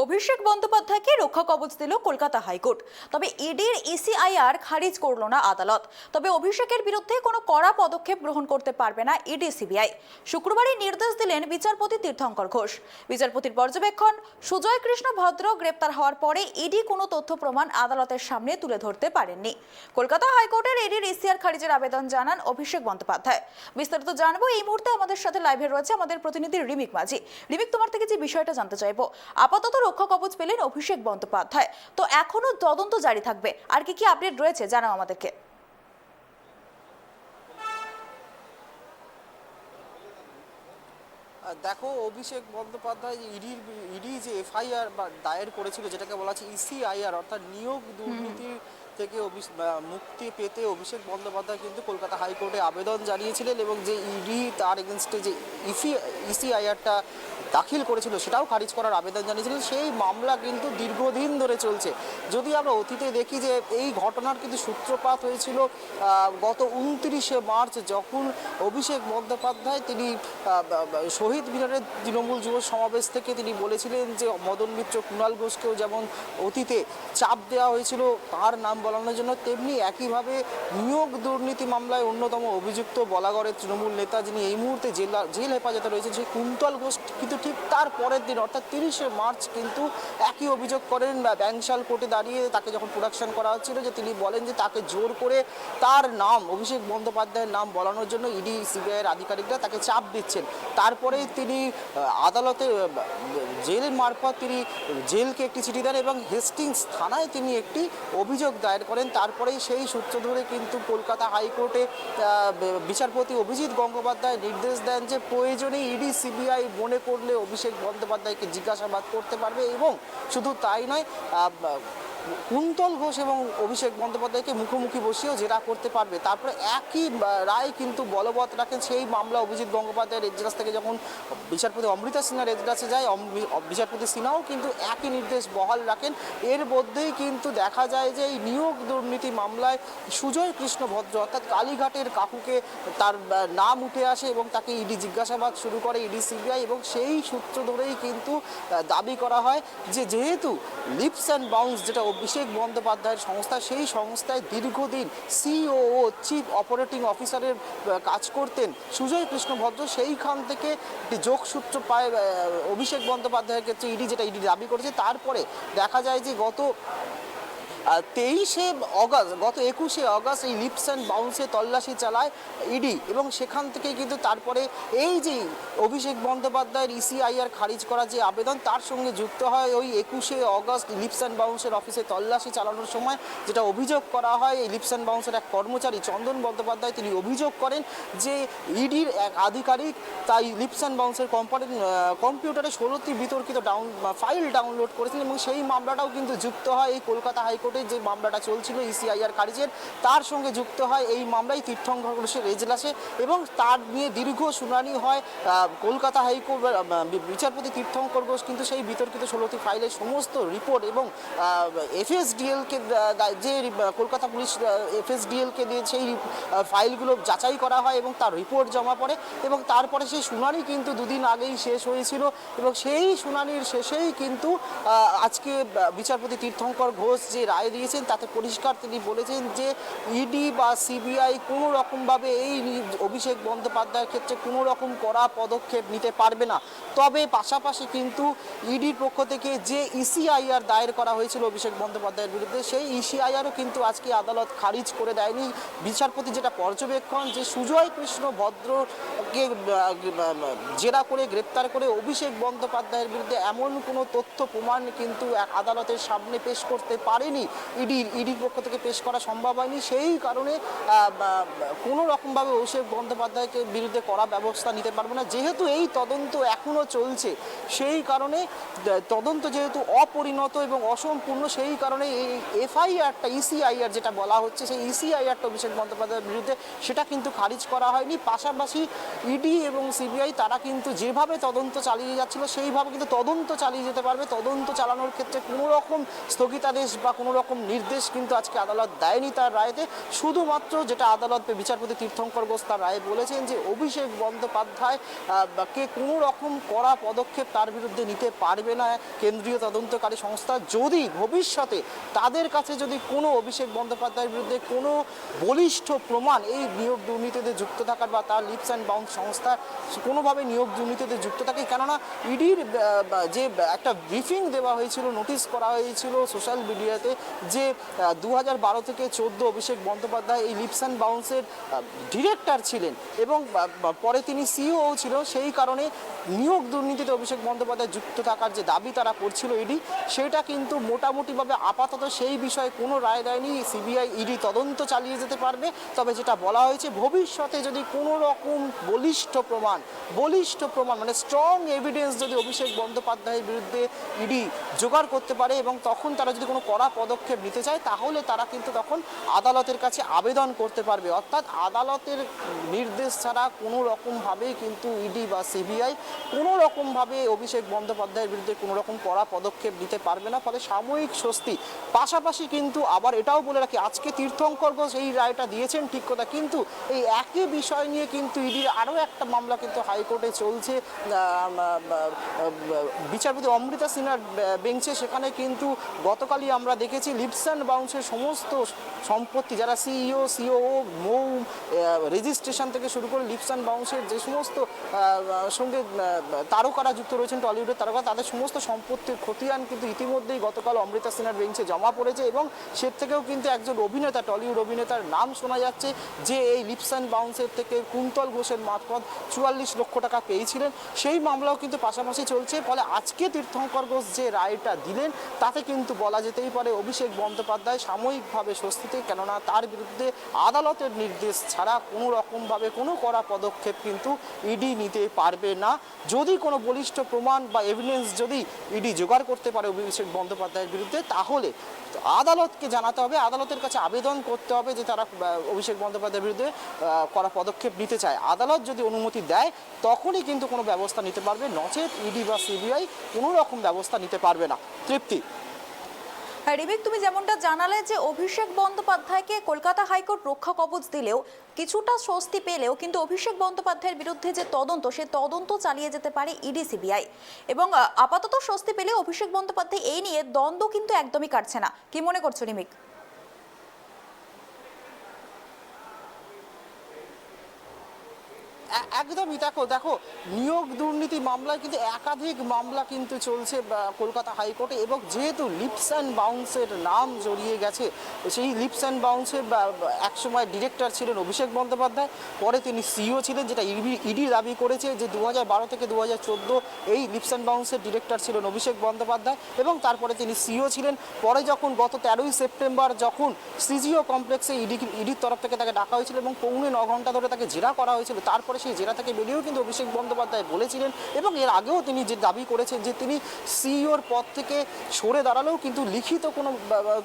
অভিষেক বন্দ্যোপাধ্যায়কে রক্ষা কবচ দিল কলকাতা হাইকোর্ট। তবে ইডির ইসিআইআর খারিজ করল না আদালত। তবে অভিষেকের বিরুদ্ধে কোনো কড়া পদক্ষেপ গ্রহণ করতে পারবে না ইডি সিবিআই। শুক্রবারই নির্দেশ দিলেন বিচারপতি তীর্থঙ্কর ঘোষ। বিচারপতির পর্যবেক্ষণ, সুজয় কৃষ্ণ ভদ্র গ্রেপ্তার হওয়ার পরে ইডি কোনো তথ্য প্রমাণ আদালতের সামনে তুলে ধরতে পারেননি। কলকাতা হাইকোর্টের ইডির ইসিআর খারিজের আবেদন জানান অভিষেক বন্দ্যোপাধ্যায়। বিস্তারিত জানবো এই মুহূর্তে আমাদের সাথে লাইভে রয়েছে আমাদের প্রতিনিধি রিমিক মাঝি। রিমিক, তোমার থেকে যে বিষয়টা জানতে চাইবো, আপাতত রক্ষা কবচ পেলেন অভিষেক বন্দ্যোপাধ্যায়, তো এখনো তদন্ত জারি থাকবে, আর কি কি আপডেট রয়েছে জানাও আমাদেরকে। দেখো, অভিষেক বন্দ্যোপাধ্যায় ইডি যে এফআইআর দায়ের করেছিল, যেটাকে বলা হচ্ছে ইসিআইআর, অর্থাৎ নিয়োগ দুর্নীতি থেকে মুক্তি পেতে অভিষেক বন্দ্যোপাধ্যায় কিন্তু কলকাতা হাইকোর্টে আবেদন জানিয়েছিলেন এবং যে ইডি তার এগেনস্টে যে ইসিআইআরটা দাখিল করেছিল সেটাও খারিজ করার আবেদন জানিয়েছিলেন। সেই মামলা কিন্তু দীর্ঘদিন ধরে চলছে। যদি আমরা অতীতে দেখি যে এই ঘটনার কিন্তু সূত্রপাত হয়েছিল গত 29শে মার্চ, যখন অভিষেক বন্দ্যোপাধ্যায় তিনি শহীদ মিনারের তৃণমূল যুব সমাবেশ থেকে তিনি বলেছিলেন যে মদন মিত্র, কুণাল ঘোষকেও যেমন অতীতে চাপ দেওয়া হয়েছিল তার নাম বলানোর জন্য, তেমনি একইভাবে নিয়োগ দুর্নীতি মামলায় অন্যতম অভিযুক্ত বলাগড়ের তৃণমূল নেতা, যিনি এই মুহূর্তে জেল হেফাজতে রয়েছেন, সেই কুন্তল ঘোষ কিন্তু ঠিক তার পরের দিন অর্থাৎ 30শে মার্চ কিন্তু একই অভিযোগ করেন ব্যাংশাল কোর্টে দাঁড়িয়ে। তাকে যখন প্রোডাকশন করা হচ্ছিল, যে তিনি বলেন যে তাকে জোর করে তার নাম, অভিষেক বন্দ্যোপাধ্যায়ের নাম বলানোর জন্য ইডি সিবিআইয়ের আধিকারিকরা তাকে চাপ দিচ্ছেন। তারপরে তিনি আদালতে জেল মারফত তিনি জেলকে একটি চিঠি দেন এবং হেস্টিংস থানায় তিনি একটি অভিযোগ দায়ের করেন। তারপরেই সেই সূত্র ধরে কিন্তু কলকাতা হাইকোর্টে বিচারপতি অভিজিৎ গঙ্গোপাধ্যায় নির্দেশ দেন যে প্রয়োজনে ইডি সিবিআই মনে করলে অভিষেক বন্দ্যোপাধ্যায়কে জিজ্ঞাসাবাদ করতে পারবে, এবং শুধু তাই নয়, কুন্তল ঘোষ এবং অভিষেক বন্দ্যোপাধ্যায়কে মুখোমুখি বসিয়েও জেরা করতে পারবে। তারপরে একই রায় কিন্তু বলবৎ রাখেন। সেই মামলা অভিজিৎ গঙ্গোপাধ্যায়ের এজলাস থেকে যখন বিচারপতি অমৃতা সিনহার এজলাসে যায়, বিচারপতি সিনহাও কিন্তু একই নির্দেশ বহাল রাখেন। এর মধ্যেই কিন্তু দেখা যায় যে এই নিয়োগ দুর্নীতি মামলায় সুজয় কৃষ্ণ ভদ্র অর্থাৎ কালীঘাটের কাকুকে তার নাম উঠে আসে এবং তাকে ইডি জিজ্ঞাসাবাদ শুরু করে ইডি সিবিআই, এবং সেই সূত্র ধরেই কিন্তু দাবি করা হয় যে যেহেতু লিপস অ্যান্ড বাউন্স, যেটা অভিষেক বন্দ্যোপাধ্যায়ের সংস্থা, সেই সংস্থায় দীর্ঘদিন সিওও চিফ অপারেটিং অফিসারের কাজ করতেন সুজয় কৃষ্ণ ভদ্র, সেইখান থেকে একটি যোগসূত্র পায় অভিষেক বন্দ্যোপাধ্যায়ের ক্ষেত্রে ইডি, যেটা ইডি দাবি করেছে। তারপরে দেখা যায় যে গত 21শে অগাস্ট এই লিপস অ্যান্ড বাউন্সে তল্লাশি চালায় ইডি, এবং সেখান থেকে কিন্তু তারপরে এই যে অভিষেক বন্দ্যোপাধ্যায়ের ইসিআইআর খারিজ করা যে আবেদন, তার সঙ্গে যুক্ত হয় ওই 21শে অগাস্ট লিপস অ্যান্ড বাউন্সের অফিসে তল্লাশি চালানোর সময় যেটা অভিযোগ করা হয়, এই লিপস অ্যান্ড বাউন্সের এক কর্মচারী চন্দন বন্দ্যোপাধ্যায় তিনি অভিযোগ করেন যে ইডির এক আধিকারিক তাই লিপস অ্যান্ড বাউন্সের কম্পিউটারে 16টি বিতর্কিত ফাইল ডাউনলোড করেছেন, এবং সেই মামলাটাও কিন্তু যুক্ত হয় এই কলকাতা হাইকোর্ট যে মামলাটা চলছিল ইসিআইআর খারিজের, তার সঙ্গে যুক্ত হয় এই মামলায় তীর্থঙ্কর ঘোষের এজলাসে, এবং তার নিয়ে দীর্ঘ শুনানি হয় কলকাতা হাইকোর্ট। বিচারপতি তীর্থঙ্কর ঘোষ কিন্তু সেই বিতর্কিত 16টি ফাইলের সমস্ত রিপোর্ট এবং এফএসডিএলকে, যে কলকাতা পুলিশ এফএসডিএলকে দিয়ে সেই ফাইলগুলো যাচাই করা হয় এবং তার রিপোর্ট জমা পড়ে, এবং তারপরে সেই শুনানি কিন্তু দুদিন আগেই শেষ হয়েছিল, এবং সেই শুনানির শেষেই কিন্তু আজকে বিচারপতি তীর্থঙ্কর ঘোষ যে রায় দিয়েছেন তাতে পরিষ্কার তিনি বলেছেন যে ইডি বা সিবিআই কোনো রকমভাবে এই অভিষেক বন্দ্যোপাধ্যায়ের ক্ষেত্রে কোনো রকম কড়া পদক্ষেপ নিতে পারবে না। তবে পাশাপাশি কিন্তু ইডির পক্ষ থেকে যে ইসিআইআর দায়ের করা হয়েছিল অভিষেক বন্দ্যোপাধ্যায়ের বিরুদ্ধে, সেই ইসিআইআরও কিন্তু আজকে আদালত খারিজ করে দেয়নি। বিচারপতি যেটা পর্যবেক্ষণ, যে সুজয় কৃষ্ণ ভদ্রকে জেরা করে গ্রেপ্তার করে অভিষেক বন্দ্যোপাধ্যায়ের বিরুদ্ধে এমন কোনো তথ্য প্রমাণ কিন্তু আদালতের সামনে পেশ করতে পারেনি, ইডির পক্ষ থেকে পেশ করা সম্ভব হয়নি। সেই কারণে কোনো রকমভাবে অভিষেক বন্দ্যোপাধ্যায়কে বিরুদ্ধে কড়া ব্যবস্থা নিতে পারবে না। যেহেতু এই তদন্ত এখনও চলছে, সেই কারণে তদন্ত যেহেতু অপরিণত এবং অসম্পূর্ণ, সেই কারণে এই এফআইআরটা ইসিআইআর যেটা বলা হচ্ছে, সেই ইসিআইআরটা অভিষেক বন্দ্যোপাধ্যায়ের বিরুদ্ধে সেটা কিন্তু খারিজ করা হয়নি। পাশাপাশি ইডি এবং সিবিআই তারা কিন্তু যেভাবে তদন্ত চালিয়ে যাচ্ছিল সেইভাবে কিন্তু তদন্ত চালিয়ে যেতে পারবে। তদন্ত চালানোর ক্ষেত্রে কোনো রকম স্থগিতাদেশ বা কোনো রকম নির্দেশ কিন্তু আজকে আদালত দেয়নি তার রায়তে। শুধুমাত্র যেটা আদালত বিচারপতি তীর্থঙ্কর ঘোষ তার রায়ে বলেছেন যে অভিষেক বন্দ্যোপাধ্যায় কে কোনো রকম কড়া পদক্ষেপ তার বিরুদ্ধে নিতে পারবে না কেন্দ্রীয় তদন্তকারী সংস্থা, যদি ভবিষ্যতে তাদের কাছে যদি কোনো অভিষেক বন্দ্যোপাধ্যায়ের বিরুদ্ধে কোনো বলিষ্ঠ প্রমাণ এই নিয়োগ দুর্নীতিতে যুক্ত থাকার বা তার লিপস অ্যান্ড বাউন্স সংস্থা কোনোভাবে নিয়োগ দুর্নীতিতে যুক্ত থাকে। কেননা ইডির যে একটা ব্রিফিং দেওয়া হয়েছিল, নোটিশ করা হয়েছিল সোশ্যাল মিডিয়াতে যে 2012 থেকে 14 অভিষেক বন্দ্যোপাধ্যায় এই লিপস অ্যান্ড বাউন্সের ডিরেক্টর ছিলেন এবং পরে তিনি সিইও ছিল। সেই কারণে নিয়োগ দুর্নীতিতে অভিষেক বন্দ্যোপাধ্যায় যুক্ত থাকার যে দাবি তারা করছিল ইডি, সেটা কিন্তু মোটামুটিভাবে আপাতত সেই বিষয়ে কোনো রায় দেয়নি। সিবিআই ইডি তদন্ত চালিয়ে যেতে পারবে, তবে যেটা বলা হয়েছে ভবিষ্যতে যদি কোনো রকম বলিষ্ঠ প্রমাণ মানে স্ট্রং এভিডেন্স যদি অভিষেক বন্দ্যোপাধ্যায়ের বিরুদ্ধে ইডি জোগাড় করতে পারে এবং তখন তারা যদি কোনো কড়া পদক্ষেপ নিতে চায়, তাহলে তারা কিন্তু তখন আদালতের কাছে আবেদন করতে পারবে। অর্থাৎ আদালতের নির্দেশ ছাড়া কোনো রকমভাবে কিন্তু ইডি বা সিবিআই কোনো রকমভাবে অভিষেক বন্দ্যোপাধ্যায়ের বিরুদ্ধে কোনো রকম কড়া পদক্ষেপ নিতে পারবে না। ফলে সাময়িক স্বস্তি। পাশাপাশি কিন্তু আবার এটাও বলে রাখি, আজকে তীর্থঙ্কর ঘোষ এই রায়টা দিয়েছেন ঠিক কথা, কিন্তু এই একই বিষয় নিয়ে কিন্তু ইডির আরও একটা মামলা কিন্তু হাইকোর্টে চলছে বিচারপতি অমৃতা সিনহার বেঞ্চে। সেখানে কিন্তু গতকালই আমরা দেখেছি লিপস অ্যান্ড বাউন্সের সমস্ত সম্পত্তি, যারা সিইও সিওও মৌ রেজিস্ট্রেশন থেকে শুরু করে লিপস অ্যান্ড বাউন্সের যে সমস্ত সঙ্গে তারকারা যুক্ত রয়েছেন, টলিউডের তারকা, তাদের সমস্ত সম্পত্তির খতিয়ান কিন্তু ইতিমধ্যেই গতকাল অমৃতা সিনহার বেঞ্চে জমা পড়েছে এবং সে থেকেও কিন্তু একজন অভিনেতা, টলিউড অভিনেতার নাম শোনা যাচ্ছে যে এই লিপস অ্যান্ড বাউন্সের থেকে কুন্তল ঘোষের মারফত 44 লক্ষ টাকা পেয়েছিলেন। সেই মামলাও কিন্তু পাশাপাশি চলছে। ফলে আজকে তীর্থঙ্কর ঘোষ যে রায়টা দিলেন তাতে কিন্তু বলা যেতেই পারে অভিষেক বন্দ্যোপাধ্যায় সাময়িকভাবে স্বস্তিতে, কেননা তার বিরুদ্ধে আদালতের নির্দেশ ছাড়া কোনো রকমভাবে কোনো কড়া পদক্ষেপ কিন্তু ইডি নিতে পারবে না। যদি কোনো বলিষ্ঠ প্রমাণ বা এভিডেন্স যদি ইডি জোগাড় করতে পারে অভিষেক বন্দ্যোপাধ্যায়ের বিরুদ্ধে, তাহলে আদালতকে জানাতে হবে, আদালতের কাছে আবেদন করতে হবে যে তারা অভিষেক বন্দ্যোপাধ্যায়ের বিরুদ্ধে কড়া পদক্ষেপ নিতে চায়। আদালত যদি অনুমতি দেয় তখনই কিন্তু কোনো ব্যবস্থা নিতে পারবে, নচেত ইডি বা সিবিআই কোনো রকম ব্যবস্থা নিতে পারবে না। তৃপ্তি। রিবিক, তুমি যেমনটা জানালে যে অভিষেক বন্দ্যোপাধ্যায়কে কলকাতা হাইকোর্ট রক্ষা কবচ দিলেও কিছুটা স্বস্তি পেলেও কিন্তু অভিষেক বন্দ্যোপাধ্যায়ের বিরুদ্ধে যে তদন্ত, সে তদন্ত চালিয়ে যেতে পারে ইডি সিবিআই এবং আপাতত স্বস্তি পেলেও অভিষেক বন্দ্যোপাধ্যায় এই নিয়ে দ্বন্দ্ব কিন্তু একদমই কাটছে না। কি মনে করছো রিমিক? একদমই। দেখো নিয়োগ দুর্নীতি মামলায় কিন্তু একাধিক মামলা কিন্তু চলছে কলকাতা হাইকোর্টে এবং যেহেতু লিপস অ্যান্ড বাউন্সের নাম জড়িয়ে গেছে, সেই লিপস অ্যান্ড বাউন্সের একসময় ডিরেক্টর ছিলেন অভিষেক বন্দ্যোপাধ্যায়, পরে তিনি সিইও ছিলেন, যেটা ইডি দাবি করেছে যে 2012 থেকে 2014 এই লিপস অ্যান্ড বাউন্সের ডিরেক্টর ছিলেন অভিষেক বন্দ্যোপাধ্যায় এবং তারপরে তিনি সিইও ছিলেন। পরে যখন গত 13ই সেপ্টেম্বর যখন সিজিও কমপ্লেক্সে ইডির তরফ থেকে তাকে ডাকা হয়েছিল এবং 9.25 ঘন্টা ধরে তাকে জেরা করা হয়েছিল, তারপরে সেই জেরা থেকে বেরিয়েও কিন্তু অভিষেক বন্দ্যোপাধ্যায় বলেছিলেন এবং এর আগেও তিনি যে দাবি করেছেন যে তিনি সিইওর পদ থেকে সরে দাঁড়ালেও কিন্তু লিখিত কোনো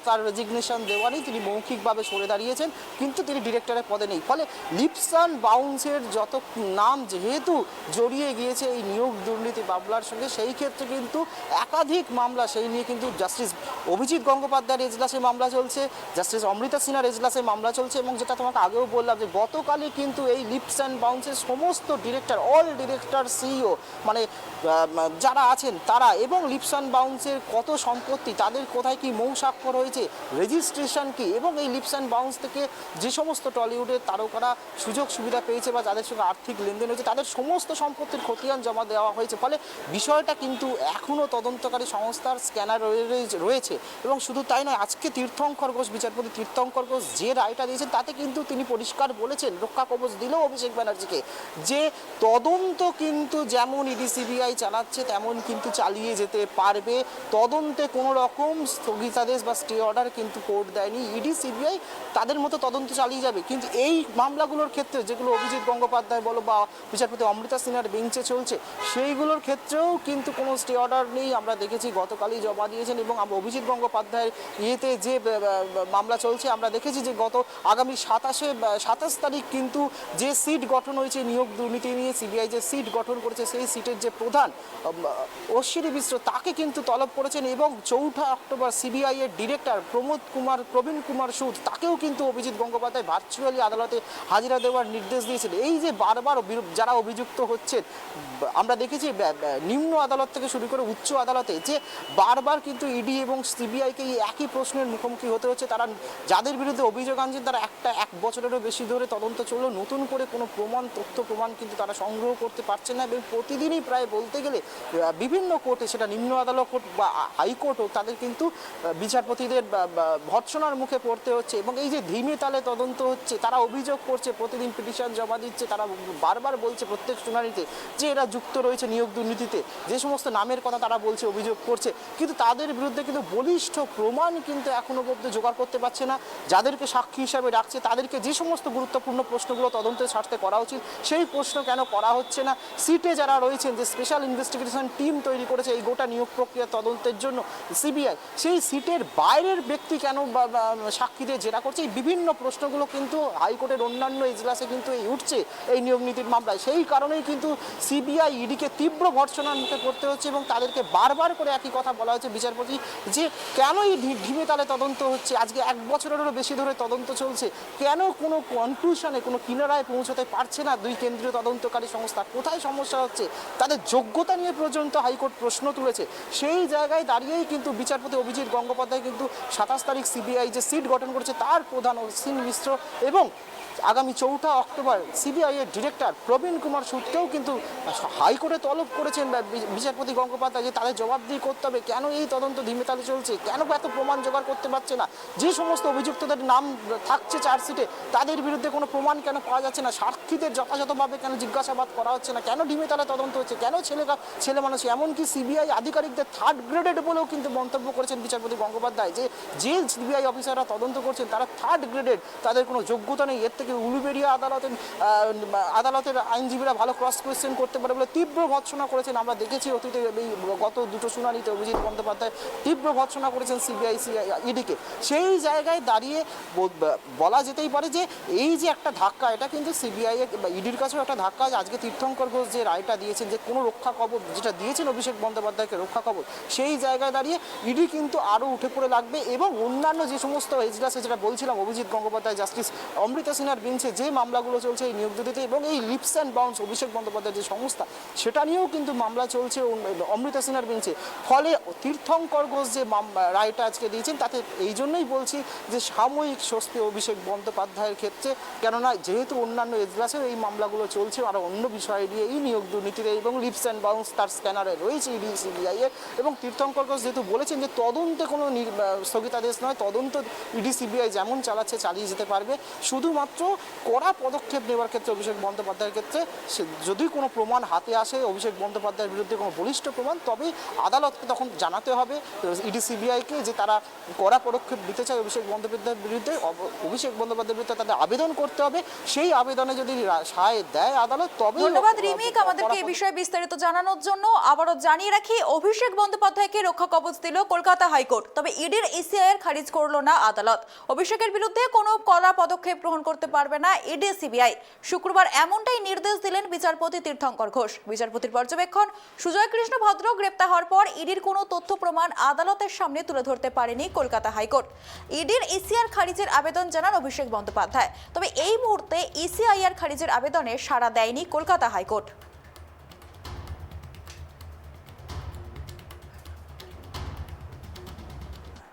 তার রেজিগনেশন দেওয়া নেই, তিনি মৌখিকভাবে সরে দাঁড়িয়েছেন, কিন্তু তিনি ডিরেক্টরের পদে নেই। ফলে লিপস অ্যান্ড বাউন্সের যত নাম যেহেতু জড়িয়ে গিয়েছে এই নিয়োগ দুর্নীতি মামলার সঙ্গে, সেই ক্ষেত্রে কিন্তু একাধিক মামলা সেই নিয়ে কিন্তু জাস্টিস অভিজিৎ গঙ্গোপাধ্যায়ের এজলাসে মামলা চলছে, জাস্টিস অমৃতা সিনহার এজলাসে মামলা চলছে এবং যেটা তোমাকে আগেও বললাম যে গতকালই কিন্তু এই লিপস অ্যান্ড বাউন্সের সমস্ত ডিরেক্টর, অল ডিরেক্টর, সিইও মানে যারা আছেন তারা এবং লিপস অ্যান্ড বাউন্সের কত সম্পত্তি, তাদের কোথায় কি মৌ স্বাক্ষর হয়েছে, রেজিস্ট্রেশন কি, এবং এই লিপস অ্যান্ড বাউন্স থেকে যে সমস্ত টলিউডের তারকারা সুযোগ সুবিধা পেয়েছে বা যাদের সঙ্গে আর্থিক লেনদেন হয়েছে, তাদের সমস্ত সম্পত্তির খতিয়ান জমা দেওয়া হয়েছে। ফলে বিষয়টা কিন্তু এখনও তদন্তকারী সংস্থার স্ক্যানার রয়েছে এবং শুধু তাই নয়, আজকে তীর্থঙ্কর ঘোষ, বিচারপতি তীর্থঙ্কর ঘোষ যে রায়টা দিয়েছেন তাতে কিন্তু তিনি পরিষ্কার বলেছেন, রক্ষা কবচ দিল অভিষেক ব্যানার্জিকে, যে তদন্ত কিন্তু যেমন ইডি সিবিআই চালাচ্ছে তেমন কিন্তু চালিয়ে যেতে পারবে, তদন্তে কোনো রকম স্থগিতাদেশ বা স্টে অর্ডার কিন্তু কোর্ট দেয়নি, ইডি সিবিআই তাদের মতো তদন্ত চালিয়ে যাবে। কিন্তু এই মামলাগুলোর ক্ষেত্রে যেগুলো অভিজিৎ গঙ্গোপাধ্যায় বলো বা বিচারপতি অমৃতা সিনহার বেঞ্চে চলছে, সেইগুলোর ক্ষেত্রেও কিন্তু কোনো স্টে অর্ডার নেই। আমরা দেখেছি গতকালই জমা দিয়েছেন এবং অভিজিৎ অভিজিৎ গঙ্গোপাধ্যায়ের ইয়েতে যে মামলা চলছে, আমরা দেখেছি যে গত আগামী 27 তারিখ কিন্তু যে সিট গঠন হয়েছে নিয়োগ দুর্নীতি নিয়ে, সিবিআই যে সিট গঠন করেছে সেই সিটের যে প্রধান অশ্বিনী মিশ্র তাকে কিন্তু তলব করেছেন এবং 4 অক্টোবর সিবিআই এর ডিরেক্টর প্রবীণ কুমার সুদ তাকেও কিন্তু অভিজিৎ গঙ্গোপাধ্যায় ভার্চুয়ালি আদালতে হাজিরা দেওয়ার নির্দেশ দিয়েছেন। এই যে বারবার যারা অভিযুক্ত হচ্ছেন, আমরা দেখেছি নিম্ন আদালত থেকে শুরু করে উচ্চ আদালতে যে বারবার কিন্তু ইডি এবং সিবিআইকে এই একই প্রশ্নের মুখোমুখি হতে হচ্ছে। তারা যাদের বিরুদ্ধে অভিযোগ আনছেন তারা এক বছরেরও বেশি ধরে তদন্ত চললেও নতুন করে কোনো তথ্য প্রমাণ কিন্তু তারা সংগ্রহ করতে পারছে না এবং প্রতিদিনই প্রায় বলতে গেলে বিভিন্ন কোর্টে, সেটা নিম্ন আদালত কোর্ট বা হাইকোর্ট হোক, তাদের কিন্তু বিচারপতিদের ভর্ৎসনার মুখে পড়তে হচ্ছে এবং এই যে ধীমে তালে তদন্ত হচ্ছে, তারা অভিযোগ করছে, প্রতিদিন পিটিশন জমা দিচ্ছে, তারা বারবার বলছে প্রত্যেক শুনানিতে যে এরা যুক্ত রয়েছে নিয়োগ দুর্নীতিতে, যে সমস্ত নামের কথা তারা বলছে, অভিযোগ করছে, কিন্তু তাদের বিরুদ্ধে কিন্তু বলিষ্ঠ প্রমাণ কিন্তু এখনো পর্যন্ত জোগাড় করতে পারছে না। যাদেরকে সাক্ষী হিসাবে রাখছে তাদেরকে যে সমস্ত গুরুত্বপূর্ণ প্রশ্নগুলো তদন্তের স্বার্থে করা উচিত সেই প্রশ্ন কেন করা হচ্ছে না। সিটে যারা রয়েছেন, যে স্পেশাল ইনভেস্টিগেশন টিম তৈরি করেছে এই গোটা নিয়োগ প্রক্রিয়া তদন্তের জন্য সিবিআই, সেই সিটের বাইরের ব্যক্তি কেন সাক্ষীদের জেরা করছে, এই বিভিন্ন প্রশ্নগুলো কিন্তু হাইকোর্টের অন্যান্য এজলাসে কিন্তু উঠছে এই নিয়োগ নীতির মামলায়। সেই কারণেই কিন্তু সিবিআই ইডিকে তীব্র ভর্ৎসনার মুখে পড়তে হচ্ছে এবং তাদেরকে বারবার করে একই কথা বলা হচ্ছে বিচারপতি যে কেন এই ঢিমে তালে তদন্ত হচ্ছে, আজকে 1 বছরেরও বেশি ধরে তদন্ত চলছে, কেন কোনো কনক্লুশনে কোনো কিনারায় পৌঁছতে পারছে না দুই কেন্দ্রীয় তদন্তকারী সংস্থা, কোথায় সমস্যা হচ্ছে, তাদের যোগ্যতা নিয়ে পর্যন্ত হাইকোর্ট প্রশ্ন তুলেছে। সেই জায়গায় দাঁড়িয়েই কিন্তু বিচারপতি অভিজিৎ গঙ্গোপাধ্যায় কিন্তু 27 তারিখ সিবিআই যে সিট গঠন করেছে তার প্রধান অশ্বিনী মিশ্র এবং আগামী 4 অক্টোবর সিবিআই এর ডিরেক্টর প্রবীণ কুমার সুদকেও কিন্তু হাইকোর্টে তলব করেছেন বিচারপতি গঙ্গোপাধ্যায় যে তাদের জবাবদিহি করতে হবে, কেন এই তদন্ত ধীমে তালে চলছে, কেন এত প্রমাণ জোগাড় করতে পারছে না, যে সমস্ত অভিযুক্তদের নাম থাকছে চার্জশিটে তাদের বিরুদ্ধে কোনো প্রমাণ কেন পাওয়া যাচ্ছে না, সাক্ষীদের যথাযথভাবে কেন জিজ্ঞাসাবাদ করা হচ্ছে না, কেন ঢিমে তালে তদন্ত হচ্ছে, কেন ছেলে মানুষ, এমনকি সিবিআই আধিকারিকদের 3rd গ্রেডেড বলেও কিন্তু মন্তব্য করেছেন বিচারপতি গঙ্গোপাধ্যায় যে সিবিআই অফিসাররা তদন্ত করছেন তারা 3rd গ্রেডেড, তাদের কোনো যোগ্যতা নেই। এর থেকে উলুবেড়িয়া আদালতের আইনজীবীরা ভালো ক্রস কোয়েশ্চেন করতে পারে বলে তীব্র ভর্ৎসনা করেছেন। আমরা দেখেছি অতীতে এই গত 2টো শুনানিতে অভিজিৎ বন্দ্যোপাধ্যায় তীব্র ভর্ৎসনা করেছেন সিবিআই ইডিকে। সেই জায়গায় দাঁড়িয়ে বলা যেতেই পারে যে এই যে একটা ধাক্কা, এটা কিন্তু সিবিআই ইডির কাছেও একটা ধাক্কা। আজকে তীর্থঙ্কর ঘোষ যে রায়টা দিয়েছেন, যে কোনো রক্ষা কবচ যেটা দিয়েছেন অভিষেক বন্দ্যোপাধ্যায়কে রক্ষা কবচ, সেই জায়গায় দাঁড়িয়ে ইডি কিন্তু আরও উঠে পড়ে লাগবে এবং অন্যান্য যে সমস্ত এজলাসে, যেটা বলছিলাম অভিজিৎ গঙ্গোপাধ্যায়, জাস্টিস অমৃতা সিনহার বেঞ্চে যে মামলাগুলো চলছে এই নিয়োগ দুর্নীতি এবং এই লিপস অ্যান্ড বাউন্স অভিষেক বন্দ্যোপাধ্যায়ের যে সংস্থা, সেটা নিয়েও কিন্তু মামলা চলছে অমৃতা সিনহার বেঞ্চে। ফলে তীর্থঙ্কর ঘোষ যে রায়টা আজকে দিয়েছেন তাতে এই জন্যই বলছি যে সাময়িক স্বস্তি অভিষেক বন্দ্যোপাধ্যায়ের ক্ষেত্রে, কেননা যেহেতু অন্যান্য এজলাসেও এই মামলাগুলো চলছে আর অন্য বিষয় নিয়ে এই নিয়োগ দুর্নীতিতে এবং লিপস অ্যান্ড বাউন্স তার স্ক্যানারে রয়েছে ইডি সিবিআই এর, এবং তীর্থঙ্কর ঘোষ যেহেতু বলেছেন যে তদন্তে কোনো স্থগিতাদেশ নয়, তদন্ত ইডি সিবিআই যেমন চালাচ্ছে চালিয়ে যেতে পারবে, শুধুমাত্র কড়া পদক্ষেপ নেওয়ার ক্ষেত্রে অভিষেক বন্দ্যোপাধ্যায়ের ক্ষেত্রে যদি কোনো প্রমাণ হাতে আসে অভিষেক বন্দ্যোপাধ্যায়ের বিরুদ্ধে কোনো বলিষ্ঠ প্রমাণ, তবে আদালতকে তখন জানাতে হবে ইডি সিবিআইকে যে তারা কড়া পদক্ষেপ দিতে চায় অভিষেক বন্দ্যোপাধ্যায়ের বিরুদ্ধে। অভিষেক বন্দ্যোপাধ্যায়ের বিরুদ্ধে তাদের আবেদন করতে হবে, সেই আবেদনে যদি সায় দেয় আদালত তবে। ধন্যবাদ রিমিক আমাদেরকে এই বিষয়ে বিস্তারিত জানানোর জন্য। আবারও জানিয়ে রাখি, অভিষেক বন্দ্যোপাধ্যায়কে রক্ষা কবচ দিল কলকাতা হাইকোর্ট, তবে ইডির এসিআইআর খারিজ করলো না আদালত। অভিষেকের বিরুদ্ধে কোনো কড়া পদক্ষেপ গ্রহণ করতে পারবে না ইডি সিবিআই। শুক্রবার এমনটাই নির্দেশ দিলেন বিচারপতি তীর্থঙ্কর ঘোষ। বিচারপতির পর্যবেক্ষণ, সুজয় কৃষ্ণ ভদ্র গ্রেপ্তার হওয়ার পর ইডির কোনো তথ্য প্রমাণ আদালতের সামনে তুলে ধরতে পারেনি কলকাতা হাইকোর্ট। ইডির এসিআর খারিজের আবেদন জানান অভিষেক বন্দ্যোপাধ্যায়, তবে এই মুহূর্তে এসিআইআর খারিজের আবেদনে সাড়া দেয়নি কলকাতা হাইকোর্ট।